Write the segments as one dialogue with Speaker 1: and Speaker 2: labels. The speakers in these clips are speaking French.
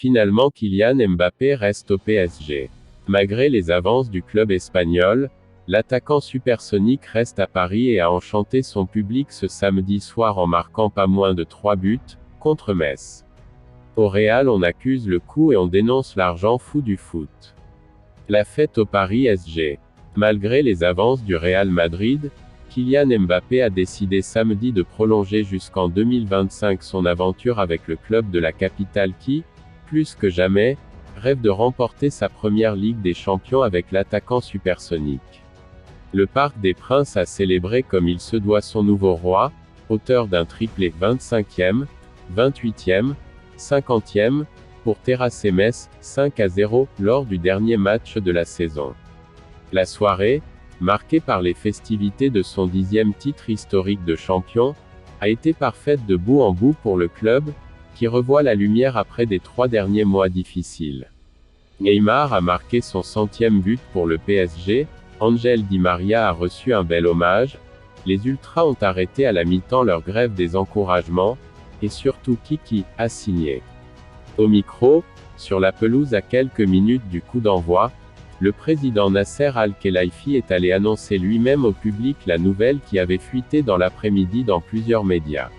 Speaker 1: Finalement Kylian Mbappé reste au PSG. Malgré les avances du club espagnol, l'attaquant supersonique reste à Paris et a enchanté son public ce samedi soir en marquant pas moins de 3 buts, contre Metz. Au Real on accuse le coup et on dénonce l'argent fou du foot. La fête au Paris SG. Malgré les avances du Real Madrid, Kylian Mbappé a décidé samedi de prolonger jusqu'en 2025 son aventure avec le club de la capitale qui, plus que jamais, rêve de remporter sa première Ligue des Champions avec l'attaquant supersonique. Le Parc des Princes a célébré comme il se doit son nouveau roi, auteur d'un triplé 25e, 28e, 50e, pour terrasser Metz, 5-0, lors du dernier match de la saison. La soirée, marquée par les festivités de son 10e titre historique de champion, a été parfaite de bout en bout pour le club, qui revoit la lumière après des 3 derniers mois difficiles. Neymar a marqué son 100e but pour le PSG, Ángel Di María a reçu un bel hommage, les Ultras ont arrêté à la mi-temps leur grève des encouragements, et surtout Kiki a signé. Au micro, sur la pelouse à quelques minutes du coup d'envoi, le président Nasser Al-Khelaifi est allé annoncer lui-même au public la nouvelle qui avait fuité dans l'après-midi dans plusieurs médias.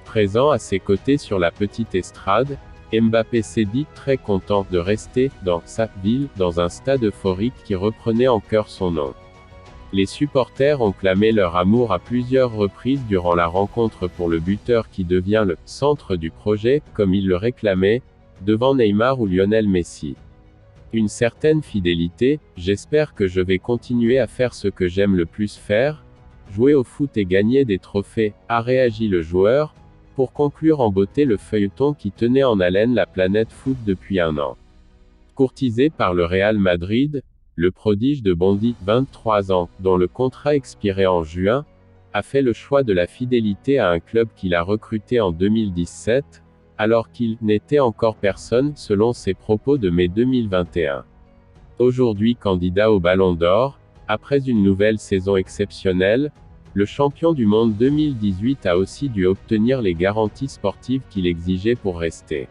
Speaker 1: Présent à ses côtés sur la petite estrade, Mbappé s'est dit très content de rester, dans sa ville, dans un stade euphorique qui reprenait en chœur son nom. Les supporters ont clamé leur amour à plusieurs reprises durant la rencontre pour le buteur qui devient le « centre du projet », comme il le réclamait, devant Neymar ou Lionel Messi. Une certaine fidélité, j'espère que je vais continuer à faire ce que j'aime le plus faire, jouer au foot et gagner des trophées, a réagi le joueur, pour conclure en beauté le feuilleton qui tenait en haleine la planète foot depuis un an. Courtisé par le Real Madrid, le prodige de Bondy, 23 ans, dont le contrat expirait en juin, a fait le choix de la fidélité à un club qu'il a recruté en 2017, alors qu'il n'était encore personne, selon ses propos de mai 2021. Aujourd'hui candidat au Ballon d'Or, après une nouvelle saison exceptionnelle, le champion du monde 2018 a aussi dû obtenir les garanties sportives qu'il exigeait pour rester.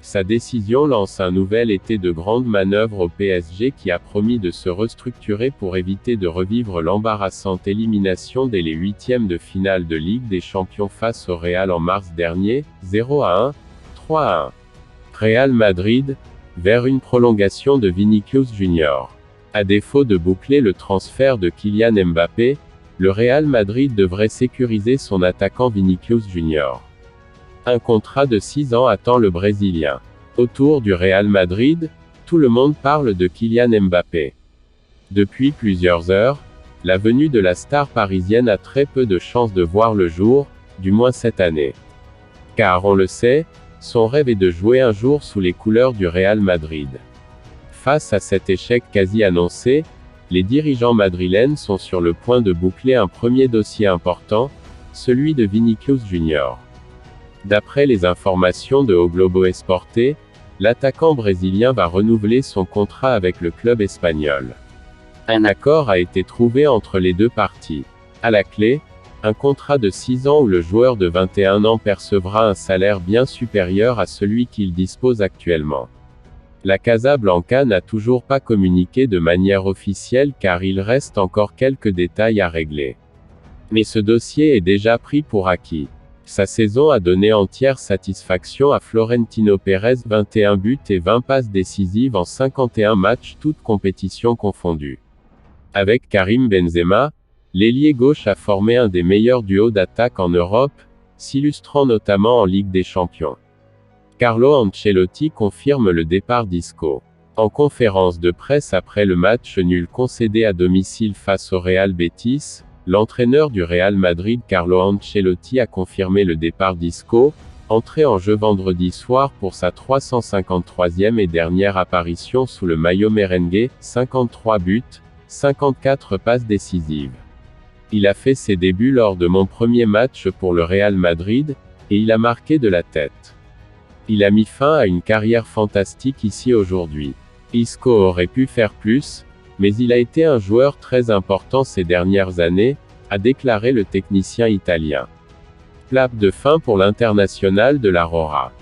Speaker 1: Sa décision lance un nouvel été de grandes manœuvres au PSG qui a promis de se restructurer pour éviter de revivre l'embarrassante élimination dès les huitièmes de finale de Ligue des Champions face au Real en mars dernier, 0-1, 3-1. Real Madrid, vers une prolongation de Vinícius Junior. À défaut de boucler le transfert de Kylian Mbappé, le Real Madrid devrait sécuriser son attaquant Vinícius Junior. Un contrat de 6 ans attend le Brésilien. Autour du Real Madrid, tout le monde parle de Kylian Mbappé. Depuis plusieurs heures, la venue de la star parisienne a très peu de chances de voir le jour, du moins cette année. Car on le sait, son rêve est de jouer un jour sous les couleurs du Real Madrid. Face à cet échec quasi annoncé, les dirigeants madrilènes sont sur le point de boucler un premier dossier important, celui de Vinícius Junior. D'après les informations de O Globo Esporte, l'attaquant brésilien va renouveler son contrat avec le club espagnol. Un accord a été trouvé entre les deux parties. À la clé, un contrat de 6 ans où le joueur de 21 ans percevra un salaire bien supérieur à celui qu'il dispose actuellement. La Casablanca n'a toujours pas communiqué de manière officielle car il reste encore quelques détails à régler. Mais ce dossier est déjà pris pour acquis. Sa saison a donné entière satisfaction à Florentino Pérez, 21 buts et 20 passes décisives en 51 matchs toutes compétitions confondues. Avec Karim Benzema, l'ailier gauche a formé un des meilleurs duos d'attaque en Europe, s'illustrant notamment en Ligue des Champions. Carlo Ancelotti confirme le départ d'Isco. En conférence de presse après le match nul concédé à domicile face au Real Betis, l'entraîneur du Real Madrid Carlo Ancelotti a confirmé le départ d'Isco, entré en jeu vendredi soir pour sa 353e et dernière apparition sous le maillot merengue, 53 buts, 54 passes décisives. Il a fait ses débuts lors de mon premier match pour le Real Madrid, et il a marqué de la tête. Il a mis fin à une carrière fantastique ici aujourd'hui. Isco aurait pu faire plus, mais il a été un joueur très important ces dernières années, a déclaré le technicien italien. Clap de fin pour l'international de l'Aurora.